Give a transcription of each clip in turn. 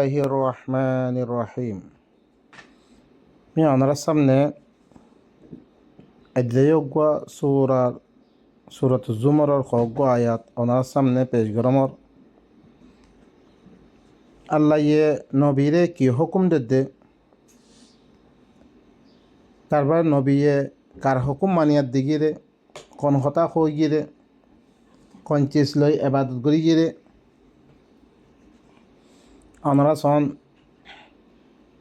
الله الرحمن الرحيم. من أنا رسمنا أدليوغا سورة الزمر الخوغو آيات أنا رسمنا پیش گرامر الله ये नबीरे की हुक्म दे तारबार नबीये कार हुक्म मानियात दिगिरे कोन हता होई गिरे कोन चीज लई इबादत करी गिरे अनरा सन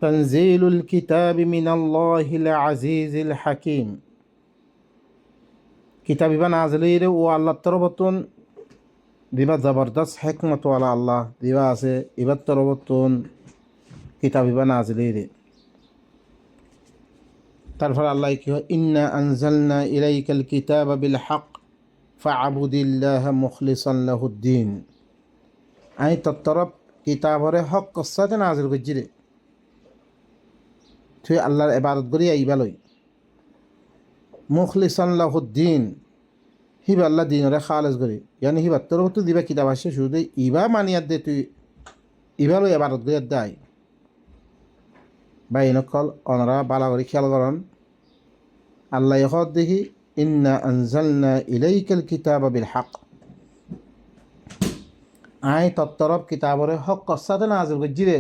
तंजीलुल किताब मिनल्लाहिल अजीजिल हकीम किताब इबा नाज़िल वो अल्लाह तरबतुन दिबा ज़बरदस्त हिकमत वाला अल्लाह दिबा से इबा तरबतुन किताब इबा नाज़िल तारफर अल्लाह की इन्ना अंज़लना इलैकल किताब बिल हक़ फ़अबुदिल्लाह मुख़लिसन लहुद्दीन आई तत्तरब किताब रे हक कस्साते नाज़िल गजिरे तुई अल्लाहर इबादत करी आइबालई मुख़लिसन लहुद्दीन हिबा अल्लाह दीन रे खालिस करी यानी हिबा तरफ तो दिबा किताब आशे शुरू दे इबा मानियात दे तुई इबालो इबादत करी दाई बाई नकल अनरा बाला करी ख्याल करन अल्लाह यखद देही इन्ना अंज़लना इलैकल किताब बिल हक़ आई तत्तरब किताबरे हक कस्साते नाज़िल गजिरे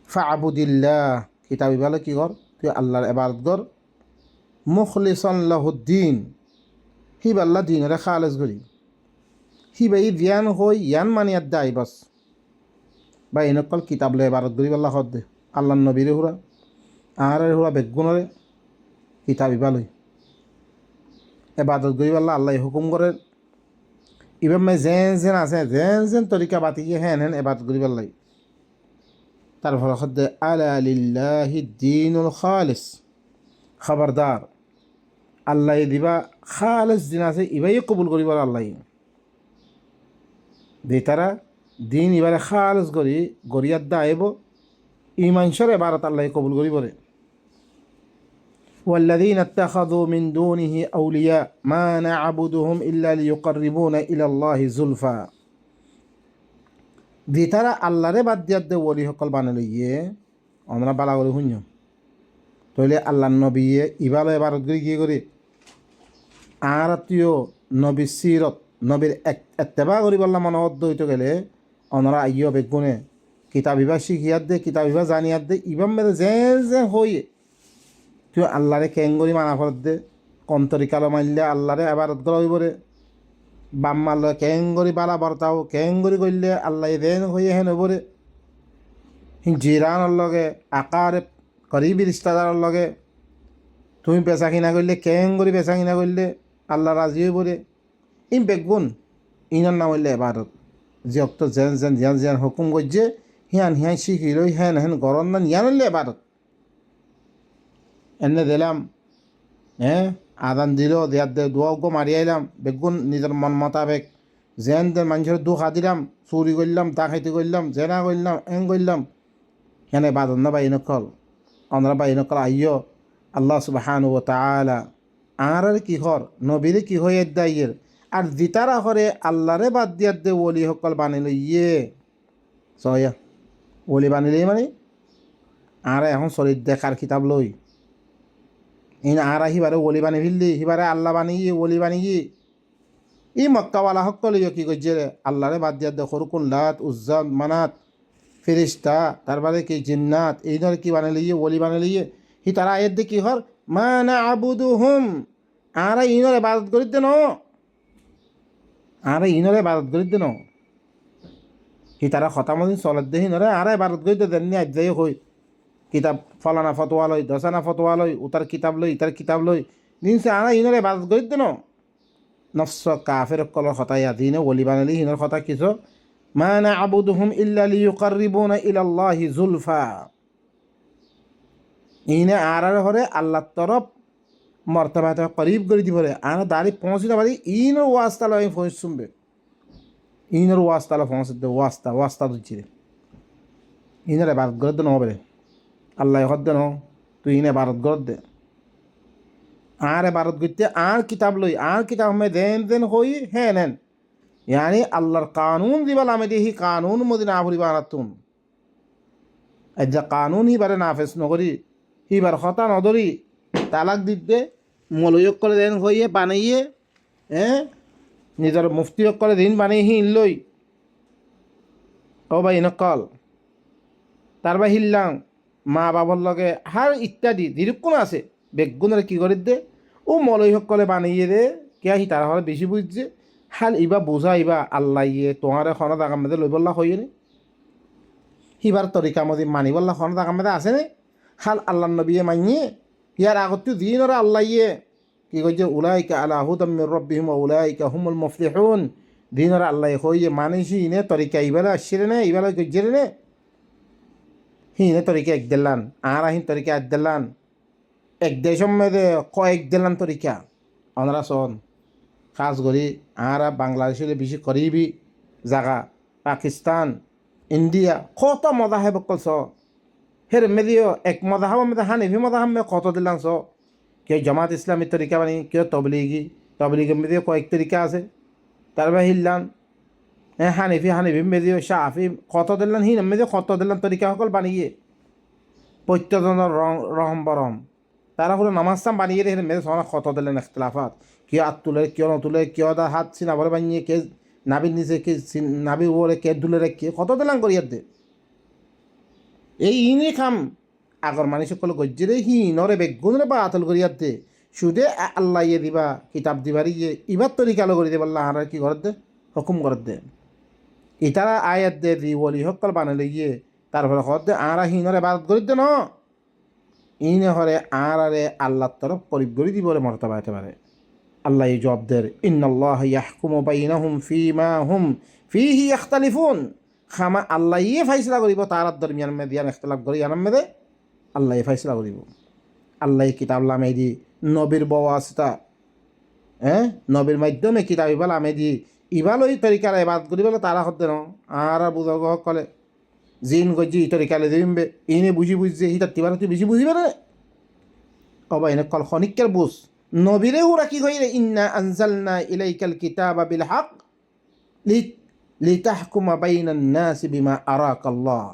फ़अबुदिल्लाह किताब इबाले की कर तुई अल्लाहर इबादत कर मुख़लिसन लहुद्दीन हिबा अल्लाह दीन रे खालिस करी हिबा ई ध्यान होई यान मानियात दाई बस बाई नकल किताब ले इबादत करी अल्लाह खद दे अल्लाह नबीरे हुरा आरे हुरा बेगुनरे किताब इबाले इबादत करी अल्लाह हुकुम करे इबा में जेन आसे जेन तरीका बाती के हैं इबादत करी अल्लाह तारफर खद अला लिल्लाहि दीनुल खालिस खबरदार अल्लाह दिबा खालिस दिना से इबा ये कबूल करी अल्लाह दे तारा दीन इबारे खालिस करी गरियात दाइबो ईमान शर इबारत अल्लाह कबूल करी बरे والذين اتخذوا من دونه أولياء ما نعبدهم إلا ليقربونا إلى الله زلفى دي ترى الله रे বাদ দিয়া দে ওলি হকল বানালে ইয়ে আমরা বালা করে হুঞ্জম তইলে আল্লাহর নবী ইবালে ইবারত করি কি করে আর আত্মীয় নবী সিরত নবীর ইত্তেবা করি বললা মনে অদ্দ হইতে গেলে অনরা আইয় বেগুনে কিতাবিবা শিখিয়াত দে কিতাবিবা জানিয়াত দে ইবাম মেরে যে হইয়ে তুই আল্লাহরে কেঙ্গরি মানা ফরত দে কোন তরিকালো মানলে আল্লাহরে ইবাদত করা হইবরে বাম মারলে কেঙ্গরি বালা বর্তাও কেঙ্গরি করলে আল্লাহ দেন হইয়ে হেন হইবরে জিরানোর লগে আকারে করিবি রিস্তাদারের লগে তুমি বেচা কিনা করলে কেঙ্গরি বেচা কিনা করলে আল্লাহ রাজি হইবরে ইন বেগুন ইনার নাম হইলে ইবাদত যে অক্ত যেন হুকুম করছে হিয়ান শিখি লই হেন গরম না ইয়ান হইলে ইবাদত এনে দিলাম আদান দিল দেয়ার দে দোয়া গো মারি আইলাম বেগুন নিজের মন মোতাবেক যেন মানুষের দু খা দিলাম চুরি করলাম তা খাইতে করলাম জেনা করলাম করলাম হেনে বাদন না বাই নকল আমরা বাই নকল আইয় আল্লাহ সুবহানাহু ওয়া তাআলা আর কি হর নবীর কি হয়ে দাইয়ের আর দিতারা হরে আল্লাহরে বাদ দিয়ার দে ওলি হকল বানিল ইয়ে সয়া ওলি বানিলে মানে আর এখন শরীর দেখার কিতাব লই ইন আর হিবারে ওলি বানি ফিললি হিবারে আল্লাহ বানিয়ে ওলি বানিয়ে ই মক্কাওয়ালা হকল কি করছে আল্লাহরে বাদ দিয়ার দে খরকুন লাত উজ্জা মানাত ফেরিস্তা তারপরে কি জিন্নাত এই ধর কি বানালে ইয়ে ওলি বানালে ইয়ে হি তারা আয়ের দে কি হর মা না আবুদুহুম আর ইনর ইবাদত করিত ন আর ইনর ইবাদত করিত ন হি তারা খতামদিন চলত দে হিনরে আর ইবাদত করিত দেননি আজ যাই হই কিতাব ফলানা ফতোয়া লই দশানা ফতোয়া লই উতার কিতাব লই ইতার কিতাব লই দিনসে আর ইনর ইবাদত করিত ন নফস কাফের কলর খতায়া দিনে ওলি বানালি হিনর খতা কিছু মা না'বুদুহুম ইল্লা লিয়ুকাররিবুনা ইলাল্লাহি যুলফা ইনে আর হরে আল্লাহর তরফ মর্তবাতে করিব করে দিবরে আর দাঁড়ি পৌঁছিতে পারি ইনর ওয়াস্তা লই ফোন শুনবে ইনর ওয়াস্তা ল ফোন দে ওয়াস্তা দিছি ইনরে বাদ করে দে নবরে আল্লাহ হদ দে ন তুই ইনে বারত গর দে আর বারত গইতে আর কিতাব লই আর কিতাব মে দেন হই হেন yani আল্লাহর কানুন দিবাল আমি দেখি কানুন মদি না ভরিবা আনাতুন যে কানুন হিবারে নাফেস নকরি হিবার হতা নদরি তালাক দিতে মলয়ক করে দেন হইয়ে বানাইয়ে নিজের মুফতিয়ক করে দিন বানিয়ে হি লই ও ভাই নকল তার বা হিল্লাং মা বাবার লগে হার ইত্যাদি দিরুক্ষণ আছে বেগুনের কি করে দে ও মলয়ক করে বানিয়ে দে কে হি তারা হলে বেশি বুঝছে হাল ইবা বোঝা ইবা আল্লাহ ইয়ে তোমার এখন দাগাম মেদে লই বললা হইয়ে নে হিবার তরিকা মদি মানি বললা এখন দাগাম মেদে আছে নে হাল আল্লাহ নবিয়ে মানিয়ে ইয়ার আগত দিন ওরা আল্লাহ ইয়ে কি কইছে উলাইকা আলা হুদাম মির রাব্বিহিম ওয়া উলাইকা হুমুল মুফলিহুন দিন ওরা আল্লাহ হইয়ে মানিছি ইনে তরিকা ইবালা আসিরে নে ইবালা গজরে নে হিনে তরিকা এক দিলান আর আহিন তরিকা এক দিলান এক দেশম মেদে কয়েক দিলান তরিকা অনরা সন খাস করি আর বাংলাদেশে বেশি করিবি জায়গা পাকিস্তান ইন্ডিয়া কত মজাহেব কলস হের মেদিও এক মজাহাব মেদে হানিফি মজাহাব মে কত দিলাম স কেউ জামাত ইসলামী তরিকা বানি কেউ তবলিগি মেদিও কয়েক তরিকা আছে তার বা হিল্লান হানিফি মেদিও শাহি কত দিলাম হিন মেদিও কত দিলাম তরিকা সকল বানিয়ে প্রত্যেকজনের রহম বরম তারা হলো নামাজ বানিয়ে রে মেদে সনা কত দিলেন ইখতিলাফাত কেউ হাত তুলে কেউ নতুলে কেউ দা হাত চিনা ভরে বানিয়ে কে নাবির নিচে কে নাবির ওরে কে দুলে রেখে কত দিলাম করিয়ার দে এই ইনে খাম আগর মানুষ সকল গজ্জেরে হি নরে বেগুনরে বা আতল করিয়ার দে সুদে আল্লাহ ইয়ে দিবা কিতাব দিবার ইয়ে ইবার তরিকা আলো করে দেব আল্লাহ আর কি ঘর দে হুকুম করে দে ইতারা আয়াত দে দি ওলি সকল বানালে গিয়ে তারপরে ঘর দে আরা হিনরে বাদ করে দে ন ইনে হরে আর আরে আল্লাহর তরফ করিব করে দিব বলে মর্তবা হতে পারে আল্লাহ এই জবাব দের ইন্নাল্লাহ ইয়াহকুমু বাইনাহুম ফীমা হুম ফীহি ইখতালিফুন খামা আল্লাহ ইয়ে ফাইসলা করিব তার দরমিয়ান মে দিয়ান ইখতিলাফ করি আনাম মে দে আল্লাহ ফাইসলা করিব আল্লাহ কিতাব লামে দি নবীর বওয়াসতা নবীর মাধ্যমে কিতাব ইবাল আমে দি ইবাল ওই তরিকার ইবাদত করি বলে তারা হতে ন আর বুঝাগ কলে জিন গজি তরিকালে দিবে ইনে বুঝছে হিতার তিবার তুই বেশি বুঝিবে না অবা এনে কল খনিকের বুঝ নবীরে হুরা কি কইরে ইন্না আনজালনা ইলাইকাল কিতাবা বিল হক লিতাহকুমা বাইনান নাস বিমা আরাকাল্লাহ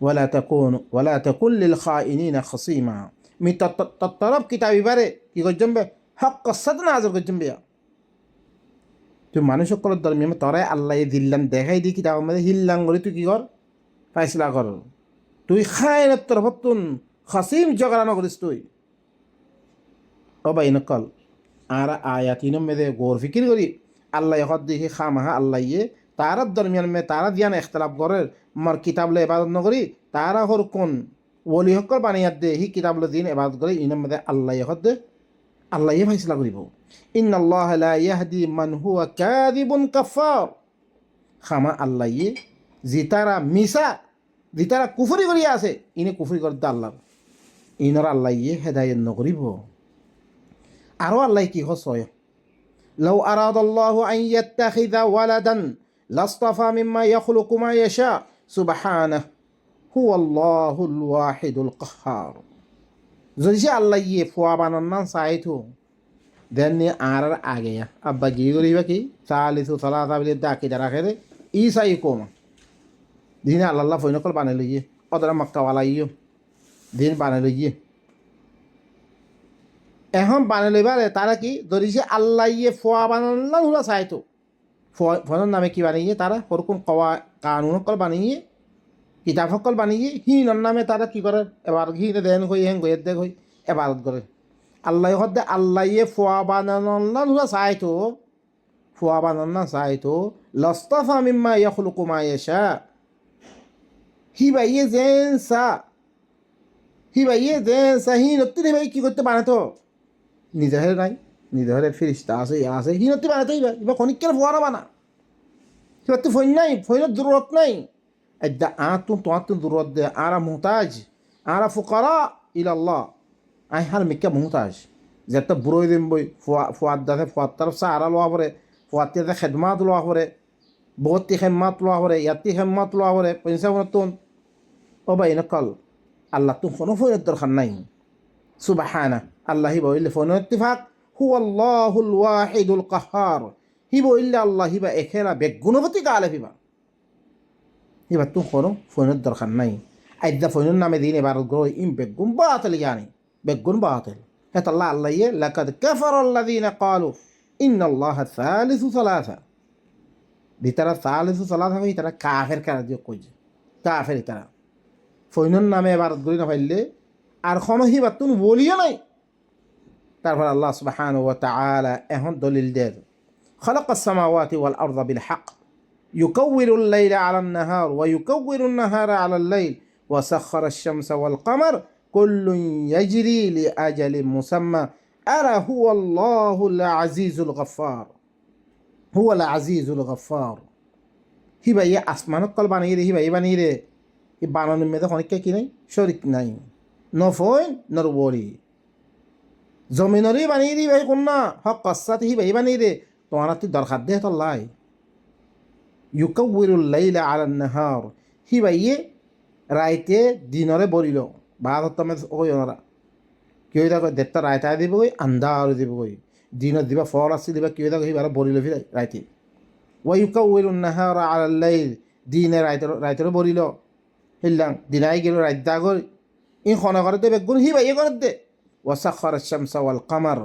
ওয়ালা তাকুন লিল খাইনিনা খাসিমা মি তরফ কিতাব ইবারে কি কইজম্বে হক কসদ না আজর কইজম্বে তুই মানুষ সকলের ধর্মে তরাই আল্লাহ দিল্লাম দেখাই দি কিতাব মধ্যে হিল্লাং করে তুই কি কর ফাইসলা কর তুই খায়নের তরফত তুন খাসিম ঝগড়া নকরিস তুই ও বাই নকল আর আয়াতিনের মেদে গৌর ফিকির করি আল্লাহ হদ দেখি খামাহা আল্লাহ ইয়ে তারা দরমিয়ান মে তারা দিয়ান এখতলাফ করে মার কিতাবলে এবাদত নকরি তারা হর কোন ওলি হকর বানিয়াত দে হি কিতাবলে দিন এবাদত করে ইনের মধ্যে আল্লাহ হদ দে আল্লাহ ইয়ে ফাইসলা করিব ইন্নাল্লাহ লা ইয়াহদি মান হুয়া কাযিবুন কাফার খামা আল্লাহ ইয়ে জিতারা মিসা জিতারা কুফরি করিয়া আছে ইনে কুফরি করতে আল্লাহ ইনর আল্লাহ ইয়ে হেদায়েত নকরিব আরো আল্লাহ কি হসয় লাউ আরাদাল্লাহু আন ইয়াত্তাখিযা ওয়ালাদান লাসতাফা মিম্মা ইয়াখলুকু মা ইয়াশা সুবহানাহু হুয়াল্লাহুল ওয়াহিদুল কাহ্হার যদি সে আল্লাহ ইয়ে ফুয়া বানান না চাইতো দেন নিয়ে আর আগে আব্বা গিয়ে করিবা কি চালিছু সালাতা বিলে ডাকি দাঁড়া খেলে ই চাই কমা দিনে আল্লাহ ফৈনকল বানাই লইয়ে অদরা মক্কাওয়ালা ইয়ে দিন বানাই লইয়ে এখন বানাই লইবারে তারা কি ধরিছে আল্লাহ ইয়ে ফোয়া বানান হুলা চাইতো ফোনের নামে কি বানিয়ে তারা ওরকম কওয়া কানুন সকল বানিয়ে কিতাব সকল বানিয়ে হিনর নামে তারা কি করে এবার হিনে দেন হই হেন গইয়ের দেখ হই এবারত করে আল্লাহ হদ্দে আল্লাহ ইয়ে ফোয়া বানান হুলা চাইতো ফোয়া বানান চাইতো লস্তাফা মিম্মা ইয়াখলুকু মা ইয়াশা হিবাইয়ে জেনসা হি নত্তি ভাই কি করতে বানাতো নিজের নাই নিজের ফিরিস্তা আছে হি নত্তি বানাতে এবার খনিকের ফোয়ারা বানা এবার তো ফোন নাই ফোনের জরুরত নাই এদা তোমার তো জরুরত দে আরা মোহতাজ আরা ফুকারা ইলাল্লাহ আই হার মিক্কা মোহতাজ যেটা বুড়োই দিম বই ফোয়ার দাসে ফোয়ার তরফ সাহারা লোয়া পরে ফোয়ার তে খেদমাত লোয়া পরে বহুতটি খেম্মাত লোয়া পরে ইয়াতি খেম্মাত লোয়া পরে পয়সা নতুন ও ভাই নকল আল্লাহ তো কোনো ফোনের দরকার নাই সুবহানা আল্লাহি বইলে ফোনের ইত্তিফাক হুয়াল্লাহুল ওয়াহিদুল কাহ্হার হিব ইল্লা আল্লাহ হিবা এখেরা বেগুণবতী গালে হিবা হিবা তুম কোনো ফোনের দরকার নাই আইদা ফোনের নামে দিন এবার গ্রহ ইম বেগুন বাতিল জানি বেগুন বাতিল হেত আল্লাহ আল্লাহ ইয়ে লাকাদ কাফারা আল্লাযীনা ক্বালু ইন্নাল্লাহা সালিসু সালাসা দিতারা সালিসু সালাসা হই তারা কাফের কারা দিয়ে কইছে কাফের তারা ফোনের নামে এবার গরি না পাইলে আর কোনো হিবা তুমি বলিও নাই তারপর আল্লাহ সুবহানাহু ওয়া তাআলা এখন দলিল দেন খালাকাস সামাওয়াতি ওয়াল আরদা বিল হক ইউকাউইরুল লাইলা আলান নাহার ওয়া ইউকাউইরুন নাহারা আলাল লাইল ওয়া সাখখারাশ শামসা ওয়াল কমার কুল্লুন ইয়াজরি লিআজালিন মুসাম্মা আলা হুয়াল্লাহুল আজিজুল গফফার হুয়াল আজিজুল গফফার হিবা ইয়ে আসমানত কল বানিয়ে রে হিবা ই বানিয়ে রে ই বানানোর মেয়েদের অনেককে কি নাই শরিক নাই নফয় নরবরি জমিনরই বানিয়ে দি ভাই কন্যা হক কসাতে হি ভাই বানিয়ে দে তোমার তুই দরকার দে তো লাই ইউকাউইরুল লাইলা আলান নাহার হি ভাইয়ে রাইতে দিনরে বলিল বাদ তুমি ওই ওনারা কেউ দেখো দেড়টা রায়তা দিব গই আন্ধার দিব গই দিনত দিবা ফল আসছে দিবা কেউ দেখো হি বারা বলিল ফিরে রাইতে ওয়া ইউকাউইরুন নাহার আলাল লাইল দিনে রাইতের বলিল হিল্লাং দিনাই গেল রাইত দাগর ই খনা করে দে বেগুন হি ভাইয়ে করে দে ওয়াসাখার শামসা ওয়াল কামার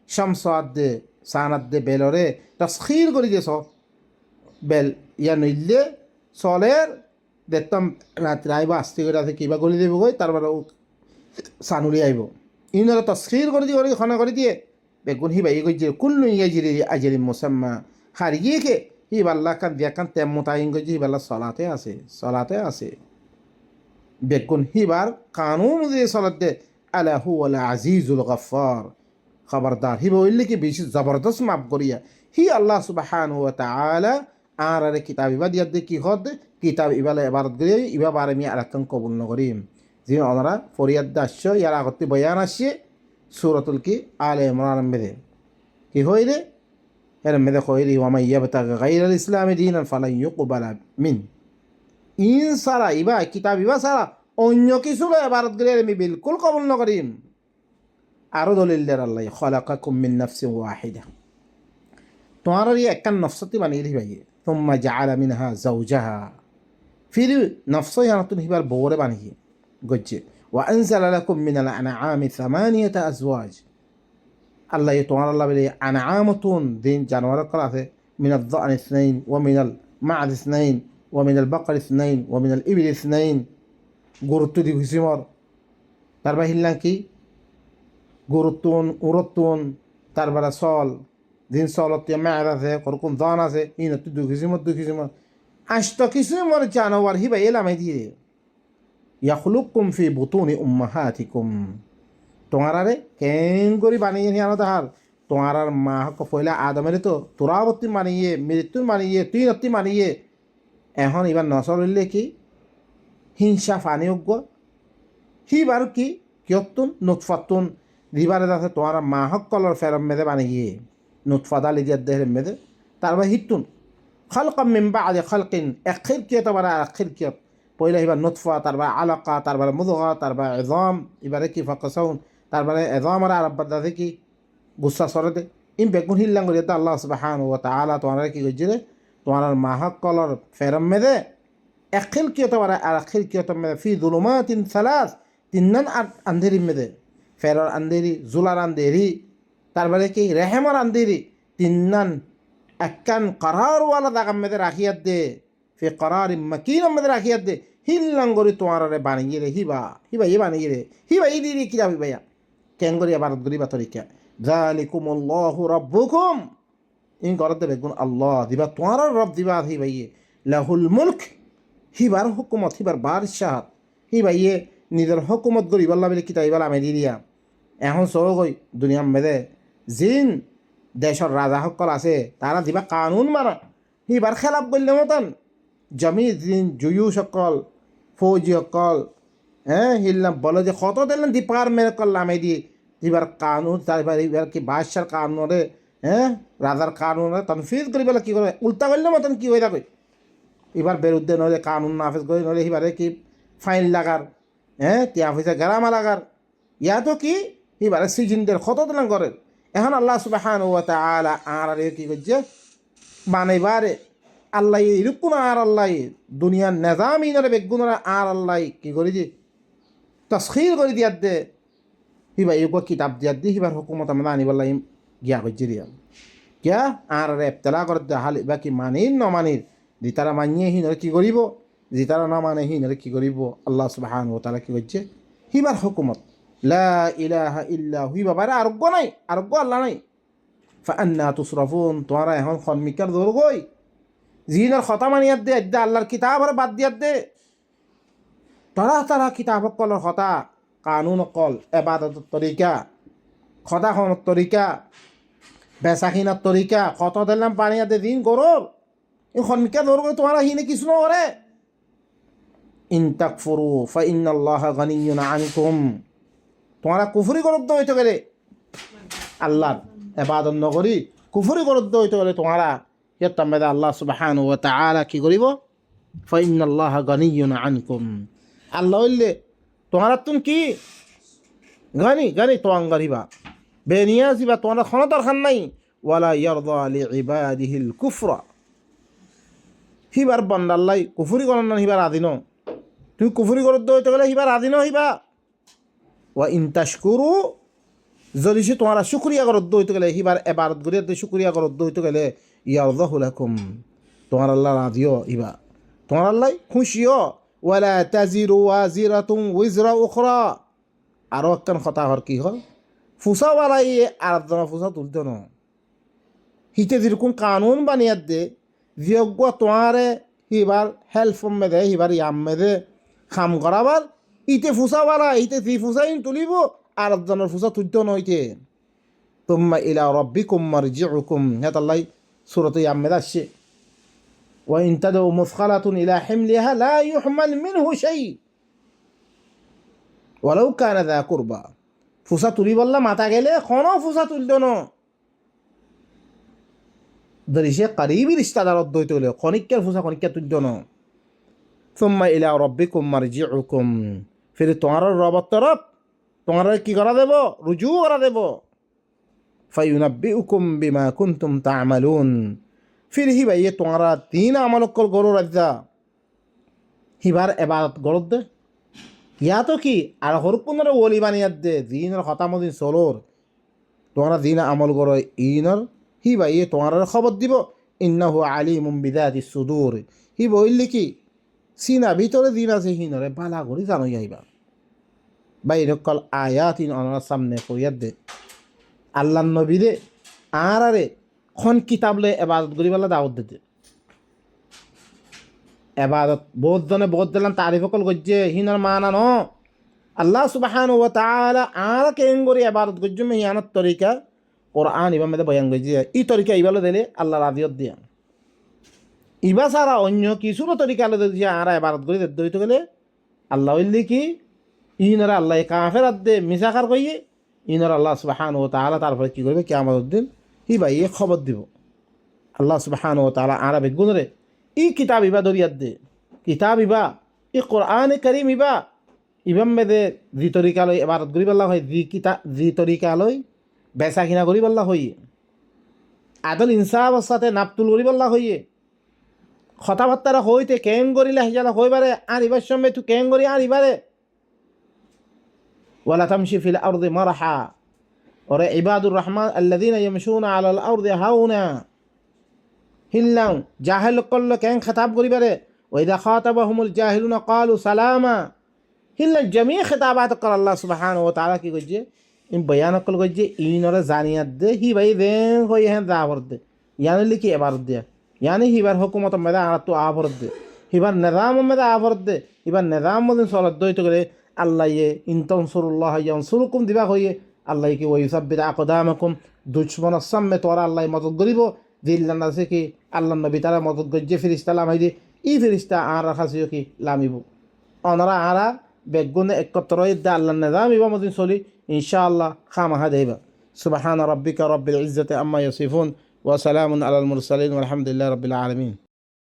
শামস আদে সানাদে বেলরে তসখির করে দিয়েছ বেল ইয়া নইলে চলের দেখতাম রাত্রে আইব আস্তে করে আছে কিবা করে দিব গই তারপরে সানুরি আইব ইনারা তসখির করে দিয়ে খনা করে দিয়ে বেগুন হি ভাই গই যে কুল্লু ইয়াজিরি আজরি মুসাম্মা হারিয়ে খে হি বাল্লা কান দিয়া কান তেম মোতাইন গই হি বাল্লা সলাতে আছে বেগুন হিবার কানুন দিয়ে সলাত দে আলা হুয়াল আজিজুল গফফার খবরদার হি বললে কি বেশি জবরদস্ত মাপ করিয়া হি আল্লাহ সুবহানাহু ওয়া তাআলা আর আরে কিতাব ইবা দিয়া দে কি হদ কিতাব ইবালে ইবারত গরি ইবা বারে মি আরাকান কবুল নগরিম যে ওনারা ফরিয়াদ দাস্য ইয়ার আগতে বয়ান আসছে সূরাতুল কি আলে ইমরান মেদে কি হইরে এর মেদে কইরি ওয়া মাই ইয়াবতাগা গায়রাল ইসলামি দীনান ফালান ইউকবালা মিন ইন সারা ইবা কিতাব ইবা সারা অন্য কিছু এবারত গেলে আমি বিলকুল কবল নকরিম আরও দলিল দের আল্লাহ খলাকাকুম মিন নাফসিন ওয়াহিদা তোমার এই একখান নফসতি বানিয়ে দিবাইয়ে তুম্মা জাআলা মিনহা যাওজাহা ফির নফসই আনতুন হিবার বউরে বানিয়ে গজ্জে ওয়া আনজালা লাকুম মিনাল আনআমি সামানিয়াতা আজওয়াজ আল্লাহ তোমার আল্লাহ বলে আনআমাতুন দিন জানোয়ার করা আছে মিনাল যান ইসনাইন ওয়া মিনাল মা'জ ইসনাইন ওয়া মিনাল বাকর ইসনাইন ওয়া মিনাল ইবিল ইসনাইন গুরুত্ব দি হুসিমর তারপর হিল্লাম কি গুরুত্বন উরত্বন তারপরে চল দিন চলত মেয়াদ আছে করকুন জন আছে ইনত দুখিসিমর আষ্ট কিসিমর জানোয়ার হিবা এলামাই দিয়ে ইয়াখলুকুম ফি বুতুনি উম্মাহাতিকুম তোমার আরে কেন করি বানিয়ে নিয়ে আনো তাহার তোমার আর মা হক ফয়লা আদমের তো তোরাবর্তী মানিয়ে মৃত্যুর মানিয়ে তুই নত্তি মানিয়ে এখন এবার নসর হইলে কি হিংসা ফানিয়োগ্য হিবার কি কিয়তুন নুৎফাতুন দিবারে আছে তোমার মা হক কলর ফেরম মেদে বানিয়ে নুৎফাদা লিজিয়ার দেহের মেদে তারপর হিতুন খালকাম মিন বাদি খালকিন এখির কিয়ত বারা আখির কিয়ত পয়লা হিবার নুৎফা তারপর আলাকা তারপরে মুদগা তারপর এজাম এবারে কি ফাকাসাউন তারপরে এজাম আর আরব্বার দাদে কি গুসা সরদে ইম বেগুন হিল্লাং করিয়া আল্লাহ সুবহানাহু ওয়া তাআলা তোমার কি গজ্জিরে তোমার মা হক কলর ফেরম মেদে এখিল কিয়ত বারা আর আখির কিয়ত মেদে ফি যুলুমাতিন সালাস তিন্নান আন্ধেরি মেদে ফেরর আন্ধেরি জুলার আন্ধেরি তারপরে কি রেহেমার আন্ধেরি তিন্নান একখান করারওয়ালা দাগাম মেদে রাখিয়াত দে ফি করার মাকিন মেদে রাখিয়াত দে হিল্লাঙ্গরি তোমার বানিয়ে রে হিবা ই বানিয়ে রে হিবা ই দিদি কি যাবি ভাইয়া কেন করি আবার গরিবা তরিকা যালিকুমুল্লাহু রাব্বুকুম ইন করত দেবে গুণ আল্লাহ দিবা তোমার রব দিবা হি ভাইয়ে লাহুল মুলক হিবার হুকুমত হিবার বাদশাহ হি ভাইয়ে নিজের হুকুমত গরিব আল্লাহ বলে কিতা ইবাল আমি দিয়া এখন সব গই দুনিয়া মেদে জিন দেশের রাজা সকল আছে তারা দিবা কানুন মারা হিবার খেলাপ করলে মতন জমি জিন জুয়ু সকল ফৌজি সকল হিললাম বলো যে কত দিলেন ডিপার্টমেন্ট করলাম এই দিয়ে এবার কানুন তারপর এবার কি বাদশার কানুনে রাজার কানুনে তনফিজ করি বলে কী করে উল্টা করলে মতন কী হয়ে থাকে এবার বিরুদ্ধে নইলে কানুন নাফিজ করে নইলে এবারে কি ফাইন লাগার তিয়া পয়সা গেরামা লাগার ইয়া তো কি এবারে সিজনদের কত দিলাম করে এখন আল্লাহ সুবহানাহু ওয়া তাআলা আর কি করছে বানাইবারে আল্লাহ এরকম আর আল্লাহ দুনিয়ার নিজাম ইনারে বেগুনরা আর আল্লাহ কি করি যে তসখির করে দিয়ার দে হিবা এগুলো কিতাব দিয়ার দি হিবার হুকুমত আমরা আনিবাল্লাহ গিয়া করছি দিয়া কিয়া আর এবতলা করে দে হাল বা কি মানির ন মানির যে তারা মানিয়ে হিনরে কি করিব যে তারা না মানে হিনরে কি করিব আল্লাহ সুবহানাহু ওয়া তাআলা কি করছে হিবার হুকুমত লা ইলাহা ইল্লা হুইবা বারে আরোগ্য নাই আরোগ্য আল্লাহ নাই ফাআন্না তুসরাফুন তোমরা এখন খনমিকার দৌড় গই জিনের খতা মানিয়ার দে একদা আল্লাহর কিতাব আর বাদ দিয়ার দে তারা তারা কিতাব কলর খতা কানুন কল এবাদতের তরিকা খতা খনের তরিকা বেচাকিনার তরিকা কত দিলাম পানিয়া দে দিন গরর এই খনমিকা দৌড় গই তোমরা হিনে কিছু নরে ইন তাকফুরু ফাইন্নাল্লাহা গানিয়্যুন আনকুম তোমরা কুফরি করত হইতে গেলে আল্লাহর এবাদত নগরী কুফরি করত হইতে গেলে তোমরা ইয়াত্তামেদা আল্লাহ সুবহানাহু ওয়া তাআলা কি করিব ফাইন্নাল্লাহা গানিয়্যুন আনকুম আল্লাহ হইলে তোমরা তুন কি গানি গানি তোয়াং গরিবা বেনিয়াজিবা তোমরা কোনো দরকার নাই ওয়ালা ইয়ারদা লিইবাদিহিল কুফরা হিবার বান্দাল্লাই কুফরি করন না হিবার আদিন তুমি কুফরি করত হইতে গেলে হিবার আদিন হিবা ওয়া ইন তাশকুরু যদি সে তোমরা শুকরিয়া করত হইতে গেলে হিবার এবারত গরিয়াতে শুকরিয়া করত হইতে গেলে ইয়ারদাহু লাকুম তোমার আল্লাহ রাজিও ইবা তোমার আল্লাহ খুশিও ওয়ালা তাজিরু ওয়াজিরাতুন উজরা উখরা আরও একখান কথা হর কি হল ফুসাওয়ালাই আর একজনের ফুসা তুলতে ন হিতে যেরকম কানুন বানিয়ার দে যোগ্য তোমারে হিবার হেল্প মেদে হিবার ইয়াম মেদে খাম করাবার ইতে ফুসাওয়ালা ইতে তি ফুসাইন তুলিব আর একজনের ফুসা তুলতে নইতে তুম্মা ইলা রাব্বিকুম মারজিউকুম হেতাল্লাই সূরাতে ইয়াম মেদে আসছে وإن تدعو مثقلة إلى حملها لا يحمل منه شيء ولو كان ذا قربى ফুসা তুলি বললা মাথা গেলে কোনো ফুসা তুলত ন দরিসে করিবি রিশতাদার অদ্বৈত হলে খনিকের ফুসা খনিকের তুলত ন সুম্মা ইলা রাব্বিকুম মারজিউকুম ফির তোমার রবের তরফ তোমার কি করা দেব রুজু করা দেব ফায়ুনাব্বিউকুম বিমা কুনতুম তা'মালুন फिर ही भाई ये तुम्हारा तीन अमल कल गौर रजा हिबार इबादत गौरव दे या तो कि আর হরকুনরে ওলি বানিয়াত দে দিনের খতামদিন সলোর তোমারা দিন আমল করো ইনর হি ভাই তোমার খবর দিব ইন্নাহু আলিমুম বিদাতিস সুদূর হি বইলি কি সিনা ভিতরে দিন আছে হিনরে বালা করি জানো যাইবা বাইরে কল আয়াতিন ওনার সামনে কইয়াত দে আল্লাহর নবী দে আরে খন কিতাবলে এবাদত করিবালা দাওয়াত দিতে এবাদত বহুত জনে বহুত দিলাম তারিফ কল গজ্জে হিনার মানা ন আল্লাহ সুবহানাহু ওয়া তাআলা আর কেন করি এবাদত গজ্জে মে হিয়ানত তরিকা কোরআন ইবা মধ্যে বয়ান গজ্জে ই তরিকা ইবালে দিলে আল্লাহ রাদিয়ত দিয়া ইবা সারা অন্য কিছুর তরিকা আলো দিয়ে আর এবাদত করি দইতে গেলে আল্লাহ হইলি কি ইনারা আল্লাহ কাফের আদে মিসাকার কইয়ে ইনারা আল্লাহ সুবহানাহু ওয়া তাআলা তারপরে কি করবে কিয়ামতের দিন হি ভাই এ খবর দিব আল্লাহ সুবহানাহু ওয়া তাআলা আরবে গুনরে ই কিতাব ইবা দরিয়াত দে কিতাব ইবা ই কোরআন কারীম ইবা ইবাম মেদে জি তরিকা লই ইবাদত করি বল্লা হয় জি কিতাব জি তরিকা লই বেচা কিনা করি বল্লা হই আদল ইনসাফের সাথে নাপতুল করি বল্লা হইয়ে কথাবার্তারা হইতে কেন করিলে হিজালা হইবারে আর ইবার সময় তুই কেন করি আর ইবারে ওয়ালা তামশি ফিল আরদি মারহা ওরে ইবাদুর রহমান আল্লাযীনা ইয়ামশুনা আলাল আরদি হাওনা হিল্লাও জাহেল কল কেন খেতাব করিবারে ওইদা খাতাবাহুমুল জাহিলুনা ক্বালু সালামা হিল্লা জামি খেতাবাত কর আল্লাহ সুবহানাহু ওয়া তাআলা কি কইছে ইন বয়ান কল কইছে ইনরে জানিয়াত দে হি ভাই দেন হই হ্যাঁ দাবর দে ইয়ানি লিখি এবার দে यानी हिबार हुकूमत मेदा तो आभर दे हिबार निज़ाम मेदा आभर दे हिबार निज़ाम मदिन सलत दो तो करे अल्लाह ये इन तंसुरुल्लाह यंसुरुकुम दिबा होइए अल्लाह की वयुसब्बित अक़दामकुम दुश्मन सम में तोरा अल्लाह मदद करिबो दिल्ला से कि अल्लाह नबी ताला मदद गज्जे फरिश्ता लामाइदे ई फरिश्ता आरा खासियो कि लामिबो अनरा आरा बेगुन एकत्रो इद्दा अल्लाह निज़ाम इबा मदिन सोली इंशाअल्लाह खामा हदेबा सुबहान रब्बिका रब्बिल इज्जति अम्मा यसिफून وسلام على المرسلين والحمد لله رب العالمين